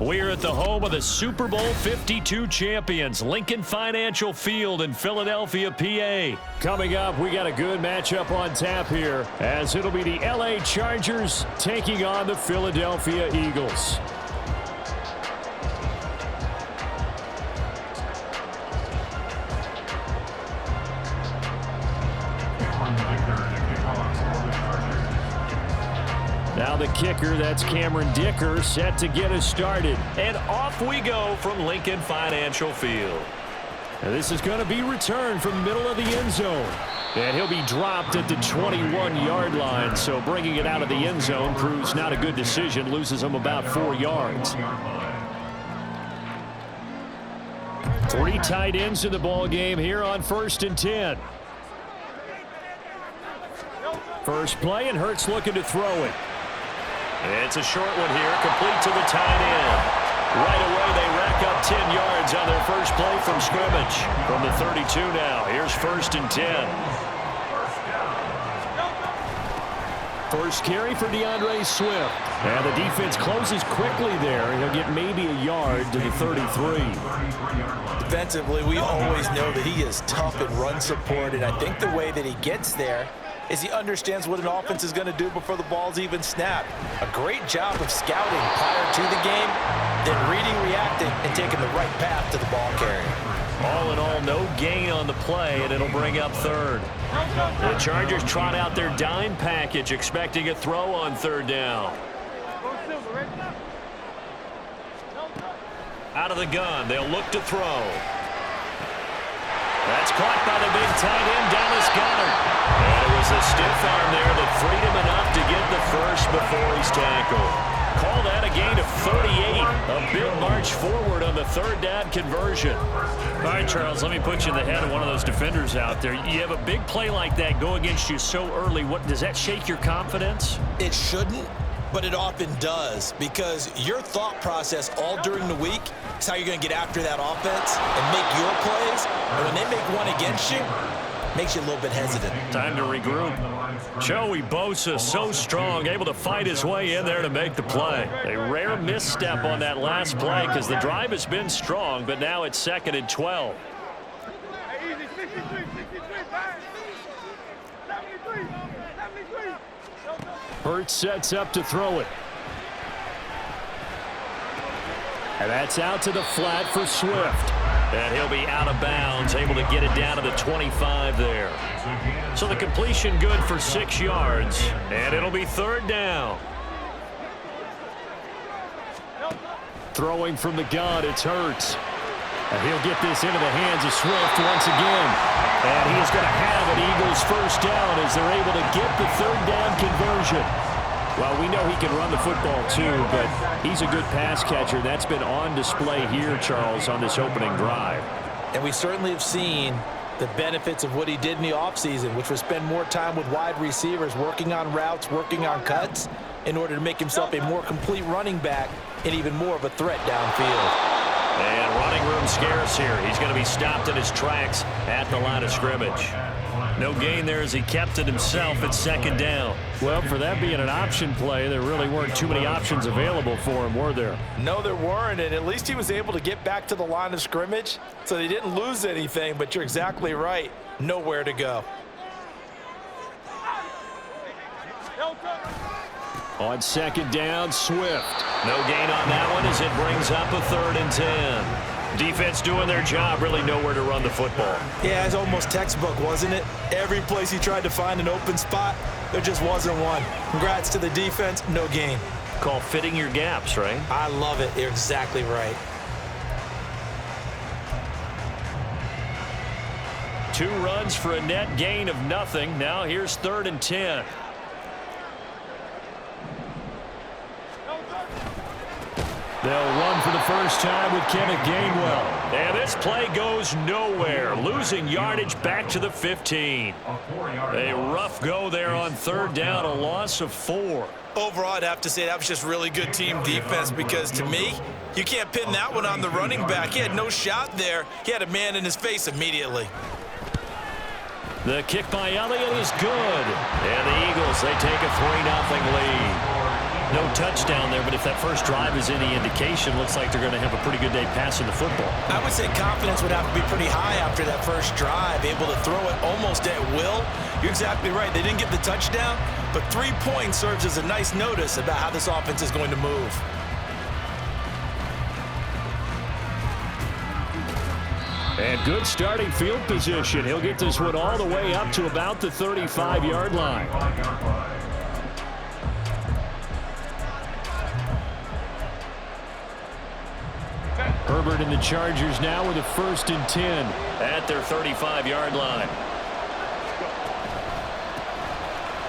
We're at the home of the Super Bowl 52 champions, Lincoln Financial Field in Philadelphia, PA. Coming up, we got a good matchup on tap here, as it'll be the LA Chargers taking on the Philadelphia Eagles. Now the kicker, that's Cameron Dicker, set to get us started. And off we go from Lincoln Financial Field. And this is going to be returned from the middle of the end zone. And he'll be dropped at the 21-yard line, so bringing it out of the end zone proves not a good decision, loses him about 4 yards. 3 tight ends in the ball game here on 1st and 10. First play, and Hurts looking to throw it. It's a short one here, complete to the tight end. Right away, they rack up 10 yards on their first play from scrimmage. From the 32 now, here's 1st and 10. First carry for DeAndre Swift. And the defense closes quickly there. He'll get maybe a yard to the 33. Defensively, we always know that he is tough in run support, and I think the way that he gets there is he understands what an offense is going to do before the ball's even snapped. A great job of scouting prior to the game, then reading, reacting, and taking the right path to the ball carrier. All in all, no gain on the play, and it'll bring up 3rd. The Chargers trot out their dime package, expecting a throw on 3rd down. Out of the gun, they'll look to throw. That's caught by the big tight end, Dallas Goedert. And it was a stiff arm there that freed him enough to get the first before he's tackled. Call that a gain of 38. A big march forward on the 3rd down conversion. All right, Charles, let me put you in the head of one of those defenders out there. You have a big play like that go against you so early. Does that shake your confidence? It shouldn't, but it often does, because your thought process all during the week is how you're going to get after that offense and make your plays. And when they make one against you, makes you a little bit hesitant. Time to regroup. Joey Bosa, so strong, able to fight his way in there to make the play. A rare misstep on that last play because the drive has been strong, but now it's 2nd and 12. Hurts sets up to throw it. And that's out to the flat for Swift. And he'll be out of bounds, able to get it down to the 25 there. So the completion good for 6 yards, and it'll be 3rd down. Throwing from the gun, it's Hurts. And he'll get this into the hands of Swift once again. And he is going to have an Eagles first down as they're able to get the 3rd down conversion. Well, we know he can run the football too, but he's a good pass catcher. That's been on display here, Charles, on this opening drive. And we certainly have seen the benefits of what he did in the offseason, which was spend more time with wide receivers, working on routes, working on cuts, in order to make himself a more complete running back and even more of a threat downfield. And running room scarce here. He's going to be stopped in his tracks at the line of scrimmage. No gain there as he kept it himself at 2nd down. Well, for that being an option play, there really weren't too many options available for him, were there? No, there weren't, and at least he was able to get back to the line of scrimmage, so they didn't lose anything, but you're exactly right. Nowhere to go. On 2nd down, Swift. No gain on that one as it brings up a 3rd and 10. Defense doing their job, really nowhere to run the football. Yeah, it's almost textbook, wasn't it? Every place he tried to find an open spot, there just wasn't one. Congrats to the defense, no gain. Call fitting your gaps, right? I love it. You're exactly right. 2 runs for a net gain of nothing. Now here's 3rd and 10. They'll run for the first time with Kenneth Gainwell. And this play goes nowhere. Losing yardage back to the 15. A rough go there on 3rd down, a loss of 4. Overall, I'd have to say that was just really good team defense, because to me, you can't pin that one on the running back. He had no shot there. He had a man in his face immediately. The kick by Elliott is good. And the Eagles, they take a 3-0 lead. No touchdown there, but if that first drive is any indication, looks like they're going to have a pretty good day passing the football. I would say confidence would have to be pretty high after that first drive, able to throw it almost at will. You're exactly right. They didn't get the touchdown, but 3 points serves as a nice notice about how this offense is going to move. And good starting field position. He'll get this one all the way up to about the 35-yard line. Herbert and the Chargers now with a 1st and 10 at their 35-yard line.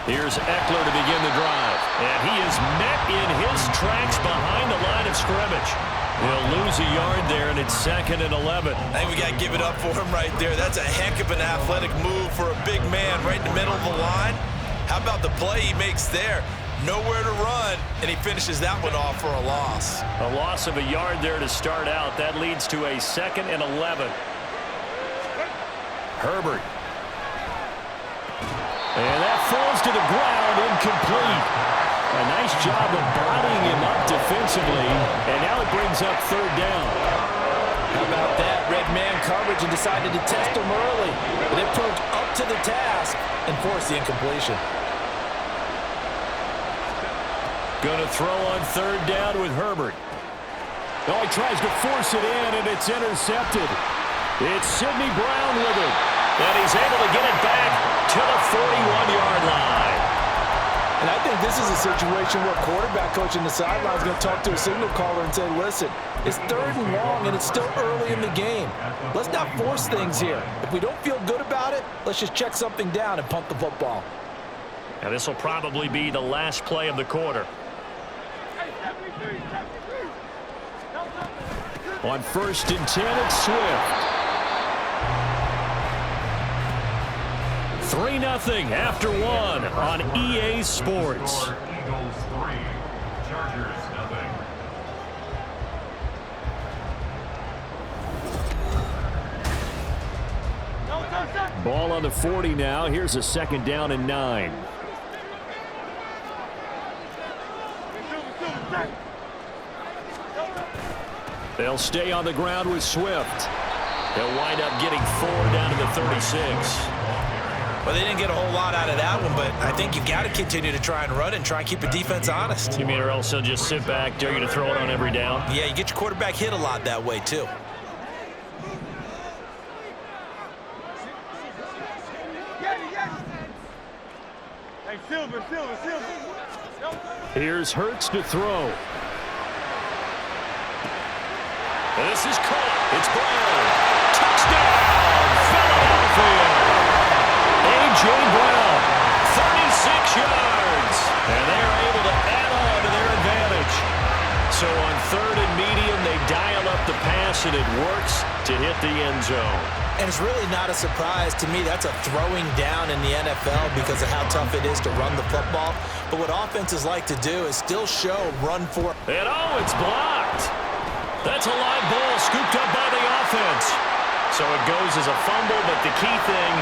Here's Eckler to begin the drive. And he is met in his tracks behind the line of scrimmage. He'll lose a yard there, and it's 2nd and 11. I think we got to give it up for him right there. That's a heck of an athletic move for a big man right in the middle of the line. How about the play he makes there? Nowhere to run, and he finishes that one off for a loss. A loss of a yard there to start out. That leads to a 2nd and 11. Herbert. And that falls to the ground, incomplete. A nice job of bodying him up defensively, and now it brings up 3rd down. How about that? Red man coverage and decided to test him early, but it proved up to the task and forced the incompletion. Going to throw on 3rd down with Herbert. Oh, he tries to force it in, and it's intercepted. It's Sidney Brown with it, and he's able to get it back to the 41-yard line. And I think this is a situation where quarterback coach in the sideline is going to talk to a signal caller and say, listen, it's 3rd and long, and it's still early in the game. Let's not force things here. If we don't feel good about it, let's just check something down and punt the football. Now this will probably be the last play of the quarter. On 1st and 10, it's Swift. 3-0 after 1 on EA Sports. Eagles 3, Chargers 0. Ball on the 40 now. Here's a 2nd down and 9. They'll stay on the ground with Swift. They'll wind up getting 4 down to the 36. Well, they didn't get a whole lot out of that one, but I think you've got to continue to try and run and try and keep the defense honest. You mean or else they'll just sit back, dare you to throw it on every down? Yeah, you get your quarterback hit a lot that way, too. Here's Hurts to throw. This is caught. It's Brown. Touchdown, Philadelphia. A.J. Brown, 36 yards. And they are able to add on to their advantage. So on 3rd and medium, they dial up the pass, and it works to hit the end zone. And it's really not a surprise to me. That's a throwing down in the NFL because of how tough it is to run the football. But what offenses like to do is still show run for. And oh, it's blocked. That's a live ball scooped up by the offense. So it goes as a fumble, but the key thing,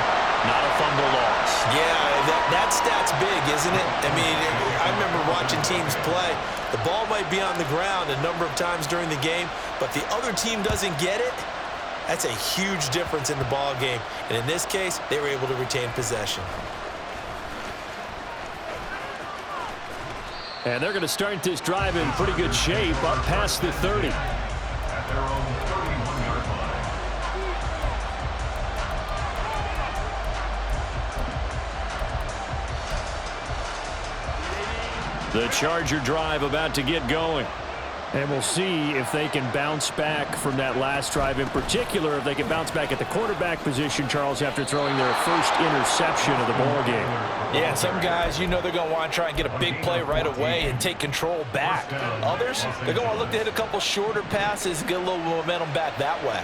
not a fumble loss. Yeah, that stat's big, isn't it? I mean, I remember watching teams play. The ball might be on the ground a number of times during the game, but the other team doesn't get it. That's a huge difference in the ball game. And in this case, they were able to retain possession. And they're going to start this drive in pretty good shape up past the 30. At their own 31-yard line. The Charger drive about to get going. And we'll see if they can bounce back from that last drive. In particular, if they can bounce back at the quarterback position, Charles, after throwing their first interception of the ball game. Yeah, some guys, you know they're going to want to try and get a big play right away and take control back. Others, they're going to look to hit a couple shorter passes and get a little momentum back that way.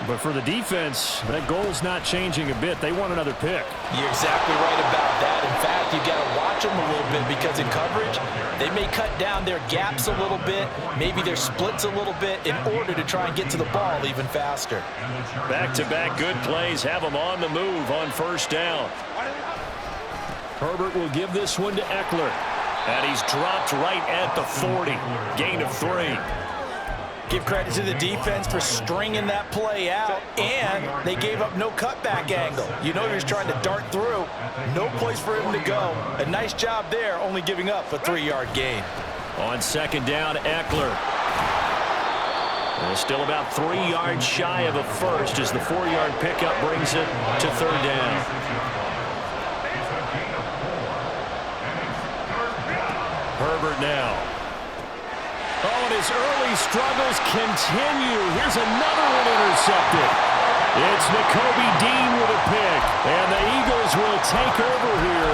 But for the defense, that goal's not changing a bit. They want another pick. You're exactly right about that. In fact, you got to watch them a little bit because in coverage, they may cut down their gaps a little bit, maybe their splits a little bit in order to try and get to the ball even faster. Back-to-back good plays have them on the move on 1st down. Herbert will give this one to Eckler. And he's dropped right at the 40. Gain of 3. Give credit to the defense for stringing that play out, and they gave up no cutback angle. You know he was trying to dart through. No place for him to go. A nice job there, only giving up a 3-yard gain. On second down, Eckler. And still about 3 yards shy of a first as the 4-yard pickup brings it to third down. Herbert now. Oh, and his early struggles continue. Here's another one intercepted. It's Nakobe Dean with a pick. And the Eagles will take over here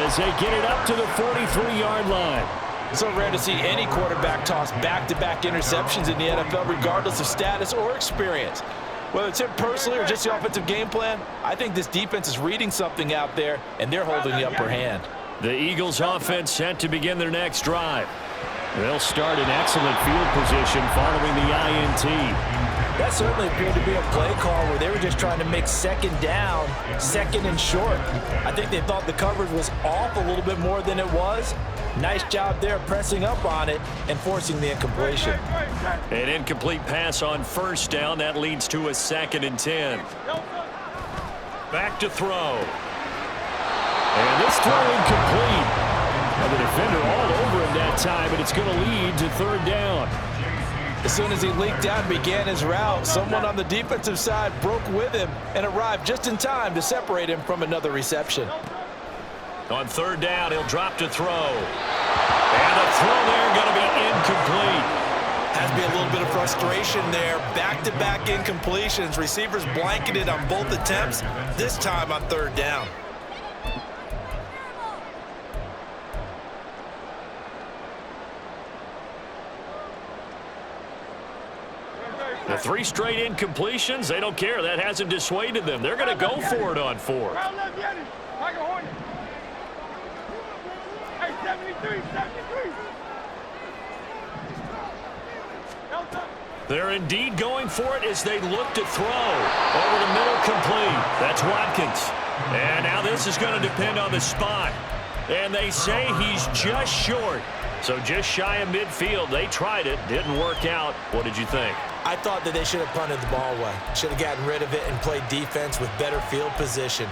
as they get it up to the 43-yard line. So rare to see any quarterback toss back-to-back interceptions in the NFL, regardless of status or experience. Whether it's him personally or just the offensive game plan, I think this defense is reading something out there, and they're holding the upper hand. The Eagles offense set to begin their next drive. They'll start in excellent field position following the INT. That certainly appeared to be a play call where they were just trying to make second down, second and short. I think they thought the coverage was off a little bit more than it was. Nice job there pressing up on it and forcing the incompletion. An incomplete pass on first down. That leads to a 2nd and 10. Back to throw. And this throw incomplete. And the defender all over him that time, and it's going to lead to third down. As soon as he leaked out and began his route, someone on the defensive side broke with him and arrived just in time to separate him from another reception. On third down, he'll drop to throw. And the throw there going to be incomplete. Has to be a little bit of frustration there. Back-to-back incompletions. Receivers blanketed on both attempts, this time on third down. The 3 straight incompletions, they don't care. That hasn't dissuaded them. They're going to go for it on 4th. Hey, 73. They're indeed going for it as they look to throw. Over the middle, complete. That's Watkins. And now this is going to depend on the spot. And they say he's just short. So just shy of midfield. They tried it. Didn't work out. What did you think? I thought that they should have punted the ball away. Should have gotten rid of it and played defense with better field position.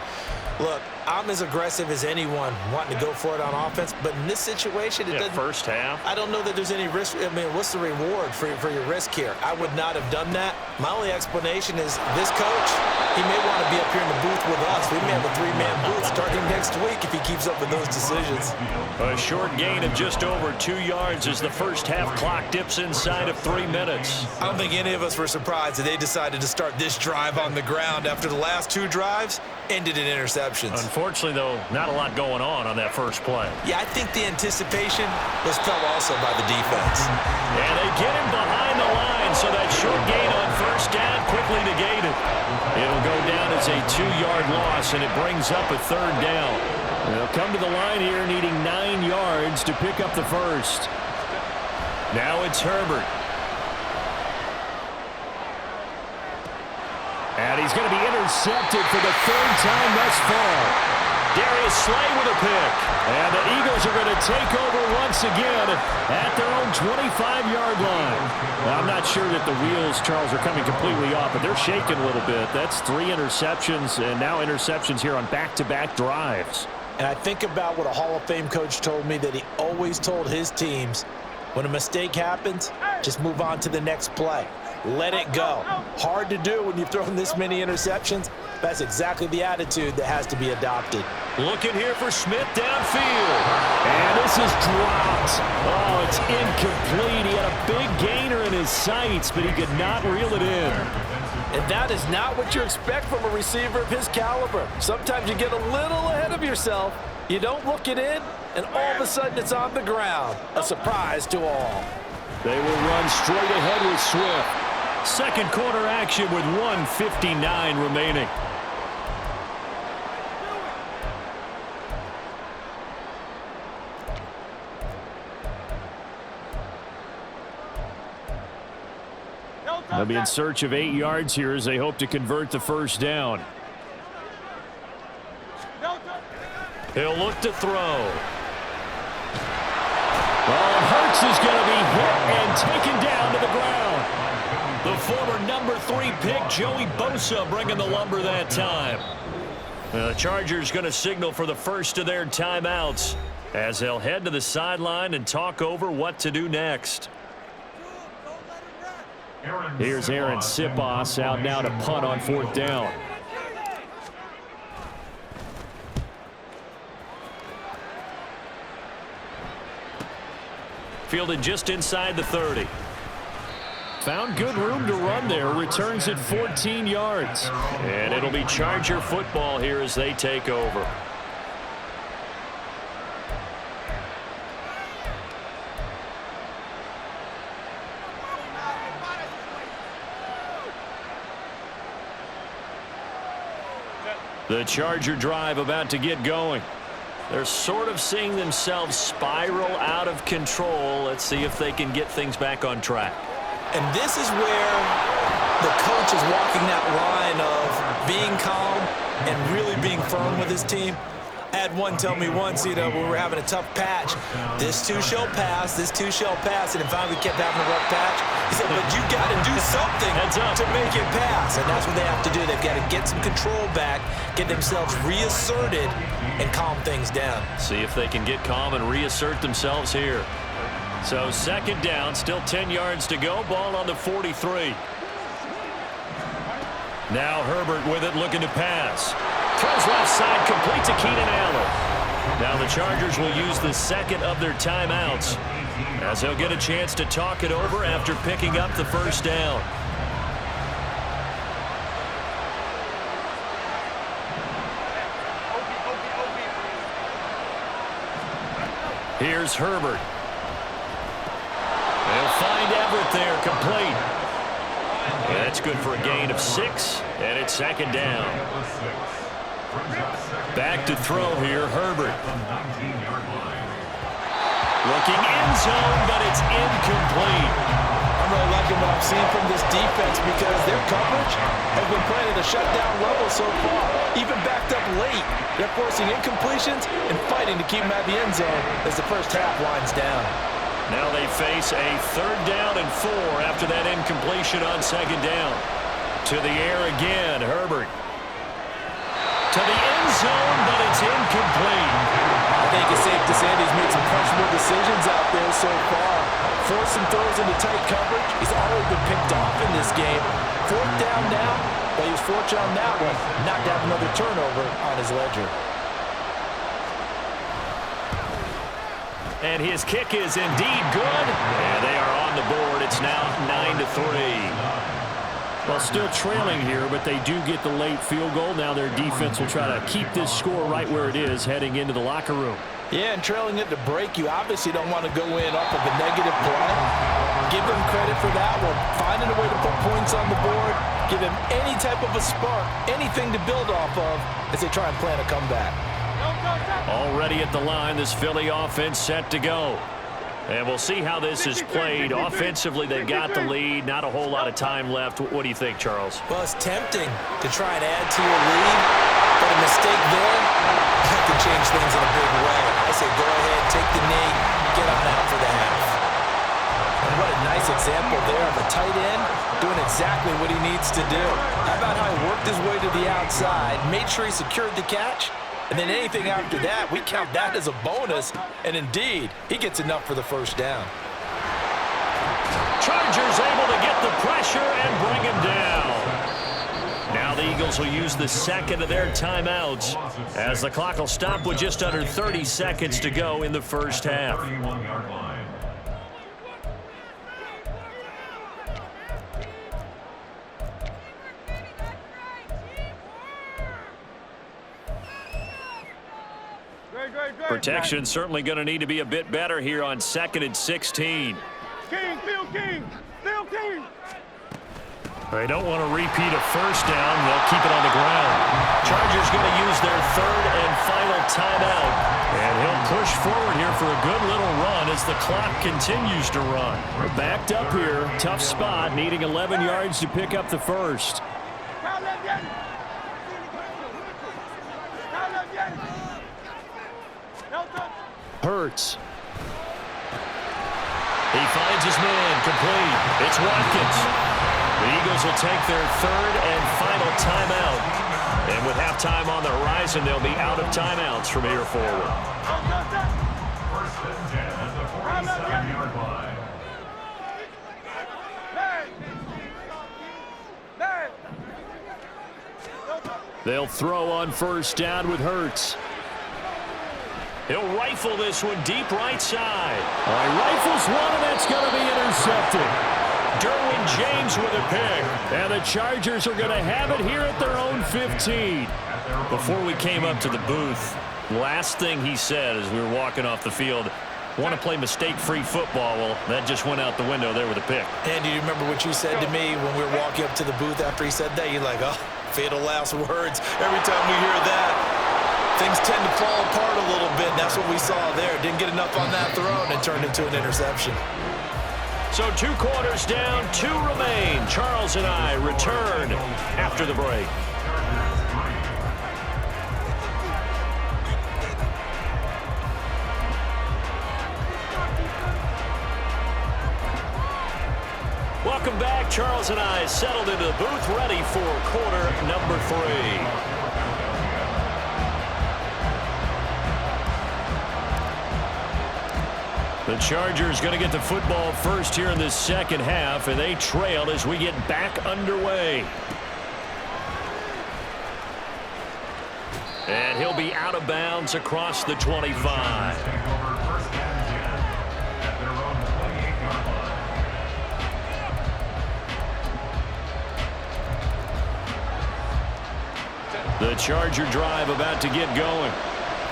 Look, I'm as aggressive as anyone wanting to go for it on offense, but in this situation, it doesn't. First half. I don't know that there's any risk. I mean, what's the reward for your risk here? I would not have done that. My only explanation is this coach, he may want to be up here in the booth with us. We may have a 3-man booth starting next week if he keeps up with those decisions. A short gain of just over 2 yards as the first half clock dips inside of 3 minutes. I don't think any of us were surprised that they decided to start this drive on the ground after the last 2 drives ended in interceptions. Unfortunately, though, not a lot going on that first play. Yeah, I think the anticipation was felt also by the defense. And they get him behind the line, so that short gain on first down quickly negated. It'll go down as a 2-yard loss, and it brings up a third down. They'll come to the line here needing 9 yards to pick up the first. Now it's Herbert. And he's going to be intercepted for the 3rd time thus far. Darius Slay with a pick. And the Eagles are going to take over once again at their own 25-yard line. Now, I'm not sure that the wheels, Charles, are coming completely off, but they're shaking a little bit. That's 3 interceptions, and now interceptions here on back-to-back drives. And I think about what a Hall of Fame coach told me, that he always told his teams, when a mistake happens, just move on to the next play. Let it go. Hard to do when you've thrown this many interceptions. That's exactly the attitude that has to be adopted. Looking here for Smith downfield. And this is dropped. Oh, it's incomplete. He had a big gainer in his sights, but he could not reel it in. And that is not what you expect from a receiver of his caliber. Sometimes you get a little ahead of yourself. You don't look it in, and all of a sudden it's on the ground. A surprise to all. They will run straight ahead with Swift. Second quarter action with 1:59 remaining. They'll be in search of 8 yards here as they hope to convert the first down. He'll look to throw. This is going to be hit and taken down to the ground. The former number 3 pick, Joey Bosa, bringing the lumber that time. The Chargers going to signal for the first of their timeouts as they'll head to the sideline and talk over what to do next. Here's Aaron Sipos out now to punt on 4th down. Fielded just inside the 30. Found good room to run there. Returns at 14 yards. And it'll be Charger football here as they take over. The Charger drive about to get going. They're sort of seeing themselves spiral out of control. Let's see if they can get things back on track. And this is where the coach is walking that line of being calm and really being firm with his team. I had one tell me once, when we were having a tough patch, this too shall pass, this too shall pass, and then finally we kept having a rough patch. He said, but you got to do something to make it pass, and that's what they have to do. They've got to get some control back, get themselves reasserted, and calm things down. See if they can get calm and reassert themselves here. So 2nd down, still 10 yards to go, ball on the 43. Now Herbert with it, looking to pass. Throws left side, complete to Keenan Allen. Now the Chargers will use the 2nd of their timeouts as they'll get a chance to talk it over after picking up the 1st down. Here's Herbert. They'll find Everett there, complete. And that's good for a gain of 6, and it's 2nd down. Back to throw here, Herbert. Looking end zone, but it's incomplete. I'm really liking what I'm seeing from this defense because their coverage has been playing at a shutdown level so far. Even backed up late, they're forcing incompletions and fighting to keep them at the end zone as the first half winds down. Now they face a 3rd down and 4 after that incompletion on 2nd down. To the air again, Herbert. To the end zone, but it's incomplete. I think it's safe to say he's made some questionable decisions out there so far. Forcing throws into tight coverage. He's already been picked off in this game. 4th down now, but he was fortunate on that one not to have another turnover on his ledger. And his kick is indeed good. And they are on the board. It's now 9-3. Well, still trailing here, but they do get the late field goal. Now their defense will try to keep this score right where it is heading into the locker room. Yeah, and trailing it to break, you obviously don't want to go in off of a negative play. Give them credit for that one. Finding a way to put points on the board. Give them any type of a spark, anything to build off of as they try and plan a comeback. Already at the line, this Philly offense set to go. And we'll see how this is played. Offensively, they've got the lead. Not a whole lot of time left. What do you think, Charles? Well, it's tempting to try and add to your lead, but a mistake there can change things in a big way. I say go ahead, take the knee, get on out for the half. And what a nice example there of a tight end doing exactly what he needs to do. How about how he worked his way to the outside, made sure he secured the catch, and then anything after that, we count that as a bonus. And indeed, he gets enough for the 1st down. Chargers able to get the pressure and bring him down. Now the Eagles will use the 2nd of their timeouts as the clock will stop with just under 30 seconds to go in the 1st half. Protection certainly going to need to be a bit better here on 2nd and 16. King, Phil King, Phil King. They don't want to repeat a 1st down. They'll keep it on the ground. Chargers going to use their 3rd and final timeout. And he'll push forward here for a good little run as the clock continues to run. We're backed up here. Tough spot, needing 11 yards to pick up the 1st. No touch. Hurts. He finds his man, complete. It's Watkins. The Eagles will take their third and final timeout. And with halftime on the horizon, they'll be out of timeouts from here forward. First and 10 at the 47-yard line. They'll throw on first down with Hurts. He'll rifle this one deep right side. All right, rifles one, and that's going to be intercepted. Derwin James with a pick. And the Chargers are going to have it here at their own 15. Before we came up to the booth, last thing he said as we were walking off the field, want to play mistake-free football. Well, that just went out the window there with a pick. Andy, do you remember what you said to me when we were walking up to the booth after he said that? You're like, oh, fatal last words. Every time we hear that, things tend to fall apart a little bit. And that's what we saw there. Didn't get enough on that throw, and it turned into an interception. So 2 quarters down, 2 remain. Charles and I return after the break. Welcome back. Charles and I settled into the booth, ready for quarter number 3. The Chargers going to get the football first here in this second half, and they trail as we get back underway. And he'll be out of bounds across the 25. The Charger drive about to get going.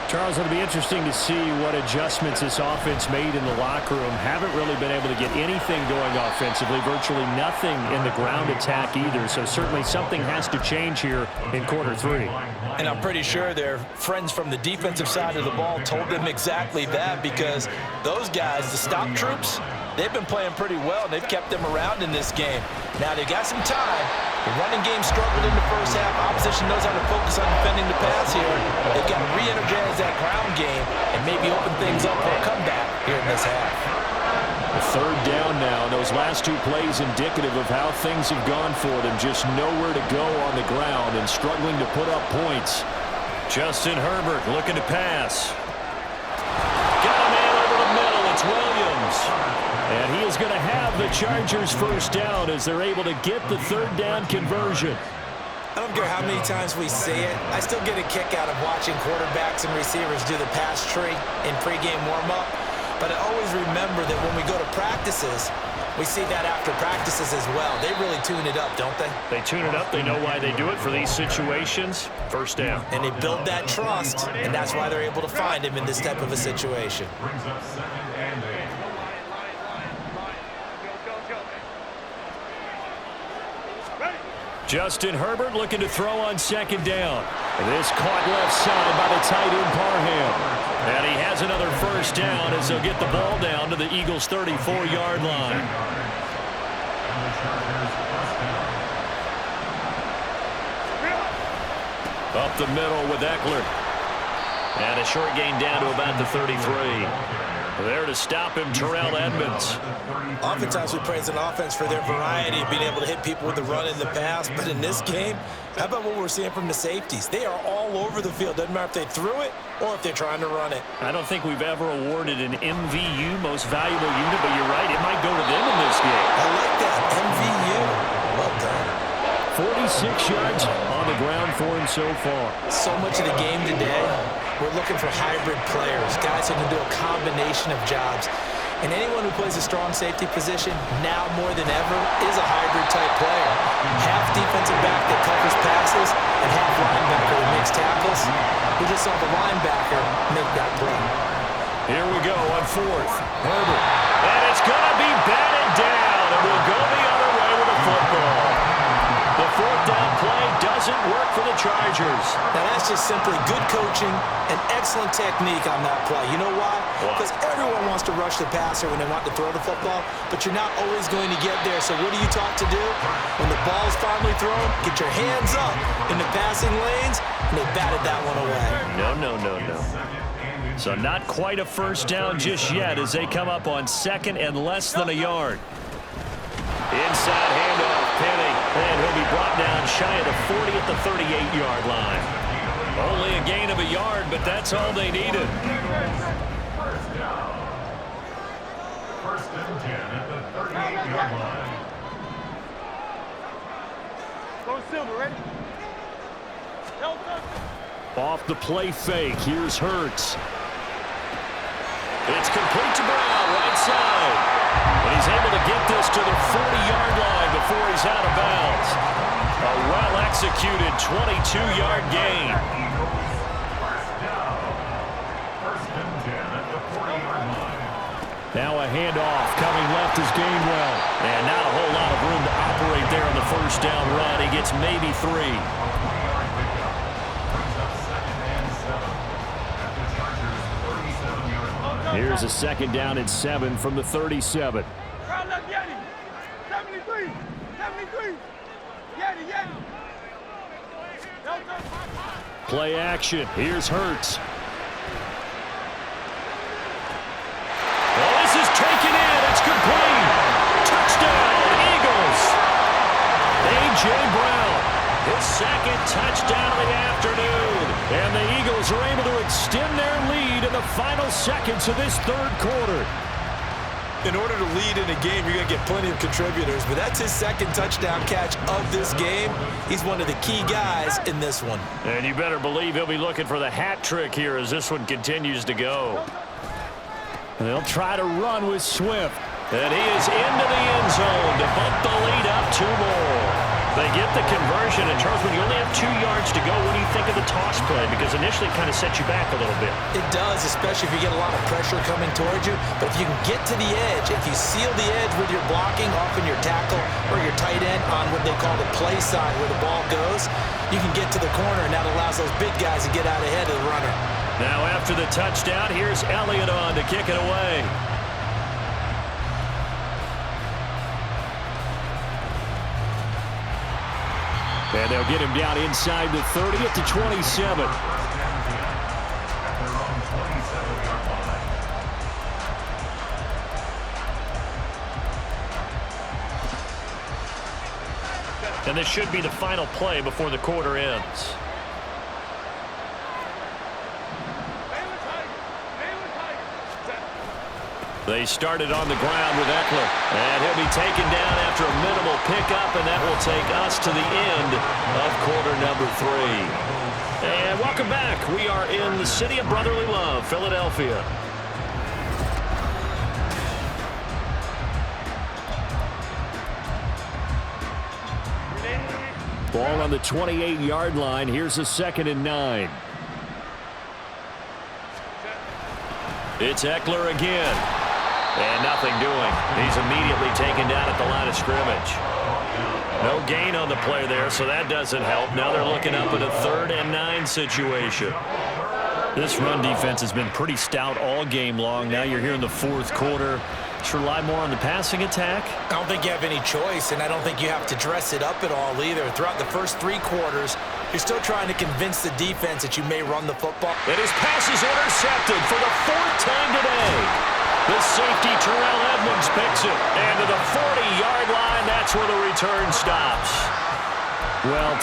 Charles, it'll be interesting to see what adjustments this offense made in the locker room. Haven't really been able to get anything going offensively, virtually nothing in the ground attack either. So certainly something has to change here in quarter 3. And I'm pretty sure their friends from the defensive side of the ball told them exactly that, because those guys, the stop troops, they've been playing pretty well, and they've kept them around in this game. Now, they've got some time. The running game struggled in the first half. Opposition knows how to focus on defending the pass here. They've got to re-energize that ground game and maybe open things up for a comeback here in this half. The third down now. Those last 2 plays indicative of how things have gone for them. Just nowhere to go on the ground and struggling to put up points. Justin Herbert looking to pass. Got a man over the middle. It's Williams. And he is going to have the Chargers first down as they're able to get the third down conversion. I don't care how many times we say it, I still get a kick out of watching quarterbacks and receivers do the pass tree in pregame warm-up. But I always remember that when we go to practices, we see that after practices as well. They really tune it up, don't they? They tune it up. They know why they do it for these situations. First down. And they build that trust, and that's why they're able to find him in this type of a situation. Brings up 2nd and 8. Justin Herbert looking to throw on second down. This caught left side by the tight end Parham. And he has another first down as they'll get the ball down to the Eagles' 34-yard line. Up the middle with Eckler. And a short gain down to about the 33. There to stop him, Terrell Edmunds. Oftentimes we praise an offense for their variety of being able to hit people with the run and the pass. But in this game, how about what we're seeing from the safeties? They are all over the field. Doesn't matter if they threw it or if they're trying to run it. I don't think we've ever awarded an MVU, most valuable unit, but you're right, it might go to them in this game. I like that, MVU. Well done. 46 yards on the ground for him so far. So much of the game today, we're looking for hybrid players, guys who can do a combination of jobs. And anyone who plays a strong safety position, now more than ever, is a hybrid-type player. Half defensive back that covers passes, and half linebacker that makes tackles. We just saw the linebacker make that play. Here we go on 4th. Herbert. And it's going to be batted down, and we'll go the other way with the football. The 4th down play doesn't work for the Chargers. Now, that's just simply good coaching and excellent technique on that play. You know why? Because everyone wants to rush the passer when they want to throw the football, but you're not always going to get there. So what are you taught to do? When the ball's finally thrown, get your hands up in the passing lanes, and they batted that one away. No. So not quite a first down just yet as they come up on 2nd and less than a yard. Inside handoff, Penny, and he'll be brought down shy of the 40 at the 38-yard line. Only a gain of a yard, but that's all they needed. First down. 1st and 10 at the 38-yard line. Go Silver, ready? Off the play fake, here's Hurts. It's complete to Brown, right side. And he's able to get this to the 40-yard line before he's out of bounds. A well-executed 22-yard gain. First down. 1st and 10 at the 40-yard line. Now a handoff coming left is Gainwell. And not a whole lot of room to operate there on the first down run. He gets maybe 3. Here's a 2nd down and 7 from the 37. Play action. Here's Hurts. Well, this is taken in. It's complete. Touchdown, Eagles. A.J. Brown, his 2nd touchdown of the afternoon. And the Eagles are able to extend their lead in the final seconds of this 3rd quarter. In order to lead in a game, you're going to get plenty of contributors, but that's his 2nd touchdown catch of this game. He's one of the key guys in this one. And you better believe he'll be looking for the hat trick here as this one continues to go. And they'll try to run with Swift. And he is into the end zone to bump the lead up 2 more. They get the conversion, and Charles, when you only have 2 yards to go, what do you think of the toss play? Because initially it kind of sets you back a little bit. It does, especially if you get a lot of pressure coming towards you. But if you can get to the edge, if you seal the edge with your blocking, often your tackle or your tight end on what they call the play side where the ball goes, you can get to the corner, and that allows those big guys to get out ahead of the runner. Now after the touchdown, here's Elliott on to kick it away. And they'll get him down inside the 30 at the 27. And this should be the final play before the quarter ends. They started on the ground with Eckler. And he'll be taken down after a minimal pickup, and that will take us to the end of quarter number 3. And welcome back. We are in the city of brotherly love, Philadelphia. Ball on the 28-yard line. Here's a 2nd and 9. It's Eckler again. And nothing doing. He's immediately taken down at the line of scrimmage. No gain on the play there, so that doesn't help. Now they're looking up at a 3rd and 9 situation. This run defense has been pretty stout all game long. Now you're here in the 4th quarter. Just rely more on the passing attack. I don't think you have any choice, and I don't think you have to dress it up at all either. Throughout the first 3 quarters, you're still trying to convince the defense that you may run the football. And his pass is intercepted for the 4th time today. The safety, Terrell Edmunds, picks it. And to the 40-yard line, that's where the return stops. Well,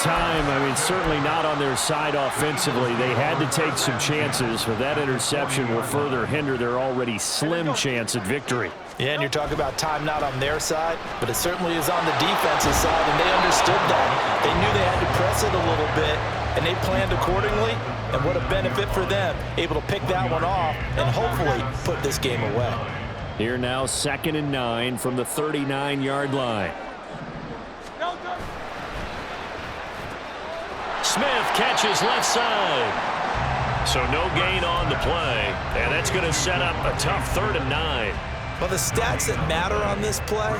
certainly not on their side offensively. They had to take some chances, but that interception will further hinder their already slim chance at victory. Yeah, and you're talking about time not on their side, but it certainly is on the defensive side, and they understood that. They knew they had to press it a little bit, and they planned accordingly, and what a benefit for them, able to pick that one off and hopefully put this game away. Here now, 2nd and 9 from the 39-yard line. Smith catches left side. So no gain on the play, and that's going to set up a tough 3rd and 9. Well, the stats that matter on this play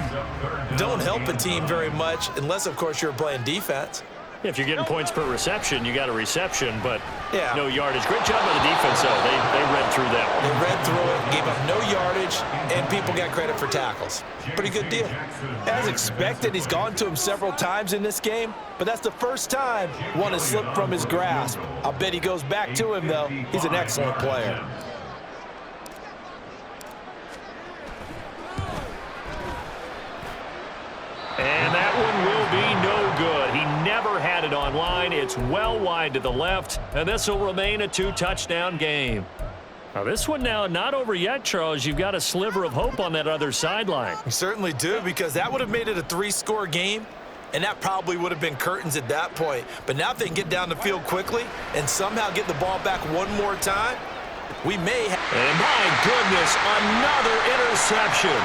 don't help a team very much unless, of course, you're playing defense. If you're getting points per reception, you got a reception, but yeah, no yardage. Great job by the defense, though. They read through that one. They read through it, gave up no yardage, and people got credit for tackles. Pretty good deal. As expected, he's gone to him several times in this game, but that's the first time one has slipped from his grasp. I'll bet he goes back to him, though. He's an excellent player. had it online. It's well wide to the left, and this will remain a 2-touchdown game. Now, this one now not over yet, Charles. You've got a sliver of hope on that other sideline. We certainly do, because that would have made it a 3-score game, and that probably would have been curtains at that point. But now if they can get down the field quickly and somehow get the ball back one more time, we may have... And my goodness, another interception.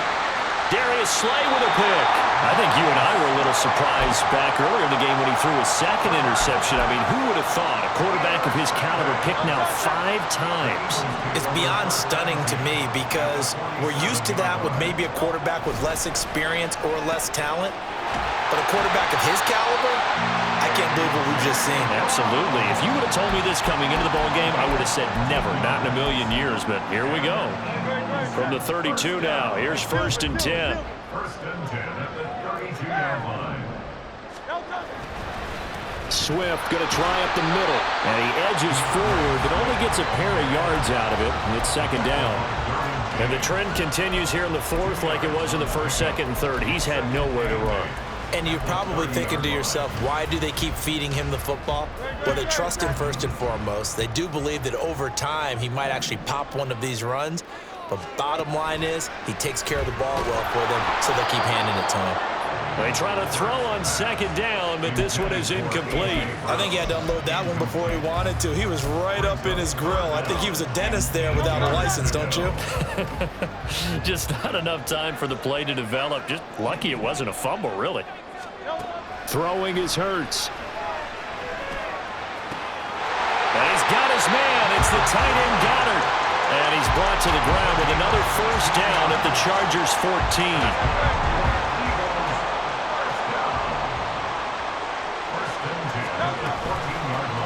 Darius Slay with a pick. I think you and I were a little surprised back earlier in the game when he threw his second interception. I mean, who would have thought a quarterback of his caliber picked now 5 times? It's beyond stunning to me, because we're used to that with maybe a quarterback with less experience or less talent. But a quarterback of his caliber, I can't believe what we've just seen. Absolutely. If you would have told me this coming into the ball game, I would have said never, not in a million years. But here we go. From the 32 now, here's 1st and 10. 1st and 10 at the 32-yard line. Swift going to try up the middle, and he edges forward, but only gets a pair of yards out of it, and it's 2nd down. And the trend continues here in the 4th like it was in the 1st, 2nd, and 3rd. He's had nowhere to run. And you're probably thinking to yourself, why do they keep feeding him the football? Well, they trust him first and foremost. They do believe that over time he might actually pop one of these runs. But bottom line is, he takes care of the ball well for them, so they keep handing it to him. They try to throw on 2nd down, but this one is incomplete. I think he had to unload that one before he wanted to. He was right up in his grill. I think he was a dentist there without a license, don't you? Just not enough time for the play to develop. Just lucky it wasn't a fumble, really. Throwing is Hurts. And he's got his man. It's the tight end Goddard. And he's brought to the ground with another 1st down at the Chargers' 14.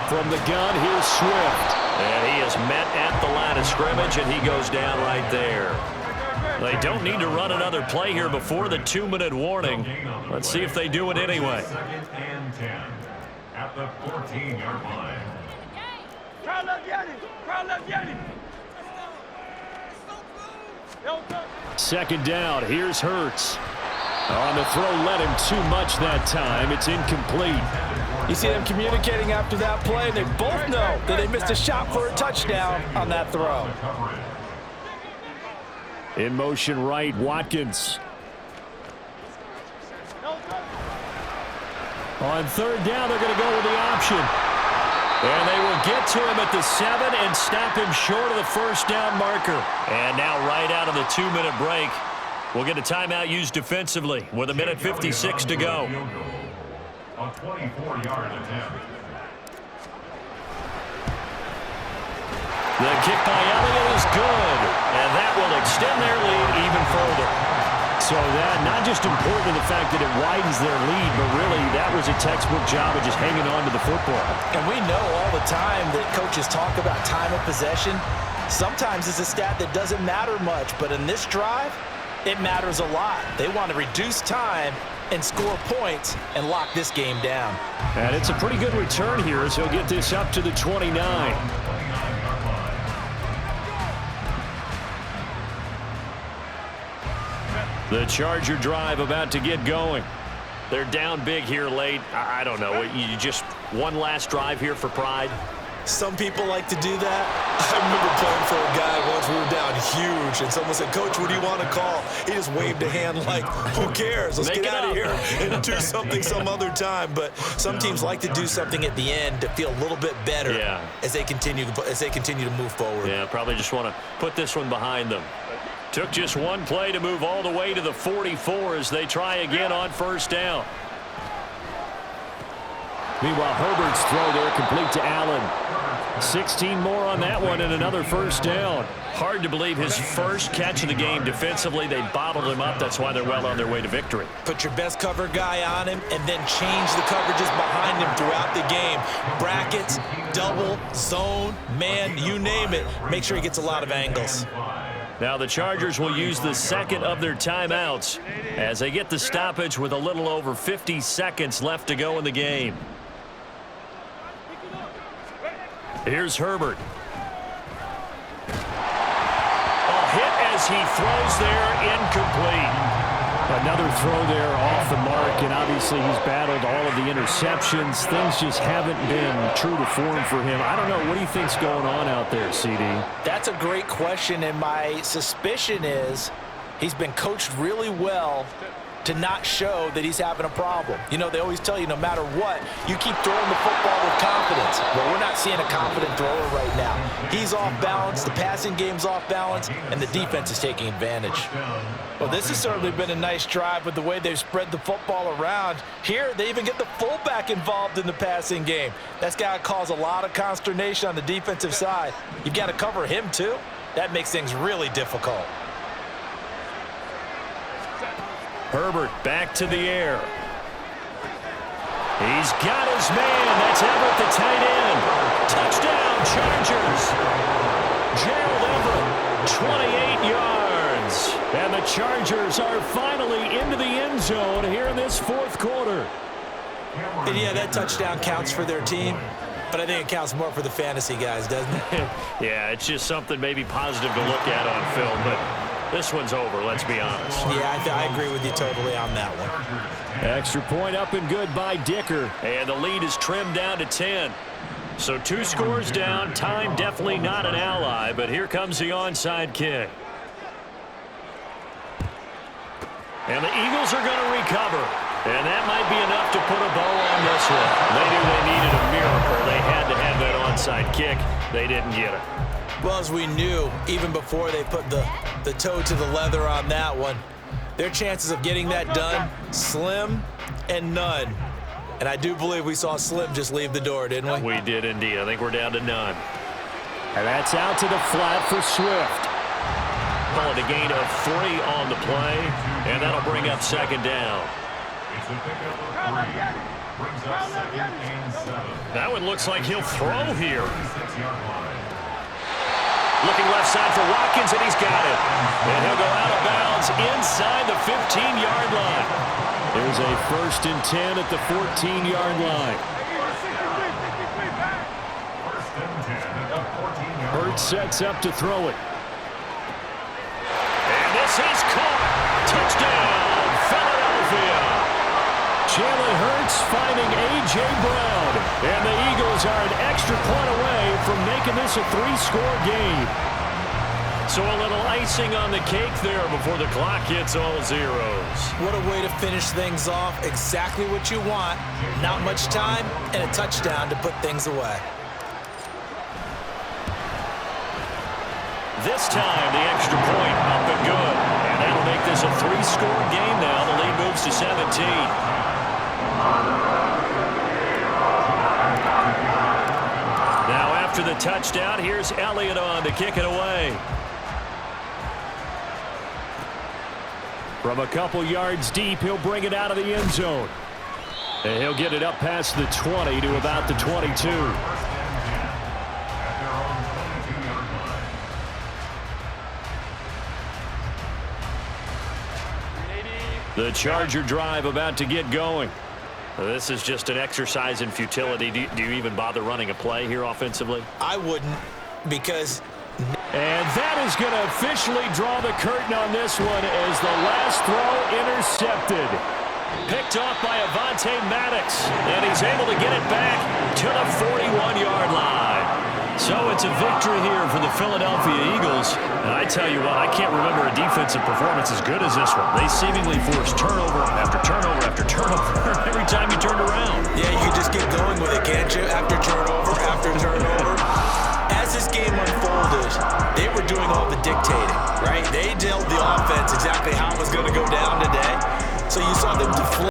From the gun, here's Swift. And he is met at the line of scrimmage, and he goes down right there. They don't need to run another play here before the 2-minute warning. Let's see if they do it anyway. 2nd and 10 at the 14-yard line. Second down, here's Hurts. On the throw, led him too much that time. It's incomplete. You see them communicating after that play, and they both know that they missed a shot for a touchdown on that throw. In motion right, Watkins. On 3rd down, they're going to go with the option. And they will get to him at the 7 and stop him short of the 1st down marker. And now right out of the 2-minute break, we'll get a timeout used defensively with 1:56 to go. A 24-yard attempt. The kick by Elliott is good, and that will extend their lead even further. So that not just important to the fact that it widens their lead, but really that was a textbook job of just hanging on to the football. And we know all the time that coaches talk about time of possession. Sometimes it's a stat that doesn't matter much, but in this drive, it matters a lot. They want to reduce time and score points and lock this game down. And it's a pretty good return here as he'll get this up to the 29. The Charger drive about to get going. They're down big here late. I don't know. You just one last drive here for pride? Some people like to do that. I remember playing for a guy once. We were down huge, and someone said, "Coach, what do you want to call?" He just waved a hand like, who cares? Let's get out of here and do something some other time. But some teams like to do something at the end to feel a little bit better as they continue to move forward. Yeah, probably just want to put this one behind them. Took just one play to move all the way to the 44 as they try again on 1st down. Meanwhile, Herbert's throw there complete to Allen. 16 more on that one and another 1st down. Hard to believe his first catch of the game defensively. They bottled him up. That's why they're well on their way to victory. Put your best cover guy on him and then change the coverages behind him throughout the game. Brackets, double, zone, man, you name it. Make sure he gets a lot of angles. Now the Chargers will use the second of their timeouts as they get the stoppage with a little over 50 seconds left to go in the game. Here's Herbert. A hit as he throws there, incomplete. Another throw there off the mark, and obviously he's battled all of the interceptions. Things just haven't been true to form for him. I don't know. What do you think's going on out there, CD? That's a great question, and my suspicion is he's been coached really well to not show that he's having a problem. You know, they always tell you no matter what, you keep throwing the football with confidence. Well, we're not seeing a confident thrower right now. He's off balance, the passing game's off balance, and the defense is taking advantage. Well, this has certainly been a nice drive with the way they've spread the football around. Here, they even get the fullback involved in the passing game. That's got to cause a lot of consternation on the defensive side. You've got to cover him, too. That makes things really difficult. Herbert back to the air. He's got his man. That's Everett, the tight end. Touchdown, Chargers. Gerald Everett, 28 yards. And the Chargers are finally into the end zone here in this fourth quarter. And yeah, that touchdown counts for their team, but I think it counts more for the fantasy guys, doesn't it? Yeah, it's just something maybe positive to look at on film, but this one's over, let's be honest. Yeah, I agree with you totally on that one. Extra point up and good by Dicker. And the lead is trimmed down to 10. So 2 scores down. Time definitely not an ally, but here comes the onside kick. And the Eagles are going to recover. And that might be enough to put a bow on this one. They knew they needed a miracle. They had to have that onside kick. They didn't get it. Well, as we knew, even before they put the toe to the leather on that one, their chances of getting that done, slim and none. And I do believe we saw Slim just leave the door, didn't we? We did indeed. I think we're down to none. And that's out to the flat for Swift. Call it a gain of 3 on the play, and that'll bring up second down. It's a pickup of 3. Brings up second and 7. That one looks like he'll throw here. 36-yard line. Looking left side for Watkins, and he's got it. And he'll go out of bounds inside the 15-yard line. There's a 1st and 10 at the 14-yard line. First and 10 at the 14-yard line. Hurts sets up to throw it. And this is caught. Touchdown, Philadelphia. Jalen Hurts finding A.J. Brown. And the Eagles are an extra point away from making this a 3-score game. So a little icing on the cake there before the clock hits all zeros. What a way to finish things off. Exactly what you want. Not much time and a touchdown to put things away. This time, the extra point up and good. And that'll make this a 3-score game now. The lead moves to 17. Now after the touchdown, here's Elliott on to kick it away. From a couple yards deep, he'll bring it out of the end zone. And he'll get it up past the 20 to about the 22. The Charger drive about to get going. This is just an exercise in futility. Do you even bother running a play here offensively? I wouldn't, because... And that is going to officially draw the curtain on this one as the last throw intercepted. Picked off by Avonte Maddox, and he's able to get it back to the 41-yard line. So it's a victory here for the Philadelphia Eagles. And I tell you what, I can't remember a defensive performance as good as this one. They seemingly forced turnover after turnover after turnover every time you turned around. Yeah, you can just keep going with it, can't you? After turnover, after turnover. As this game unfolded, they were doing all the dictating, right? They told the offense exactly how it was going to go down today. So you saw them deflate.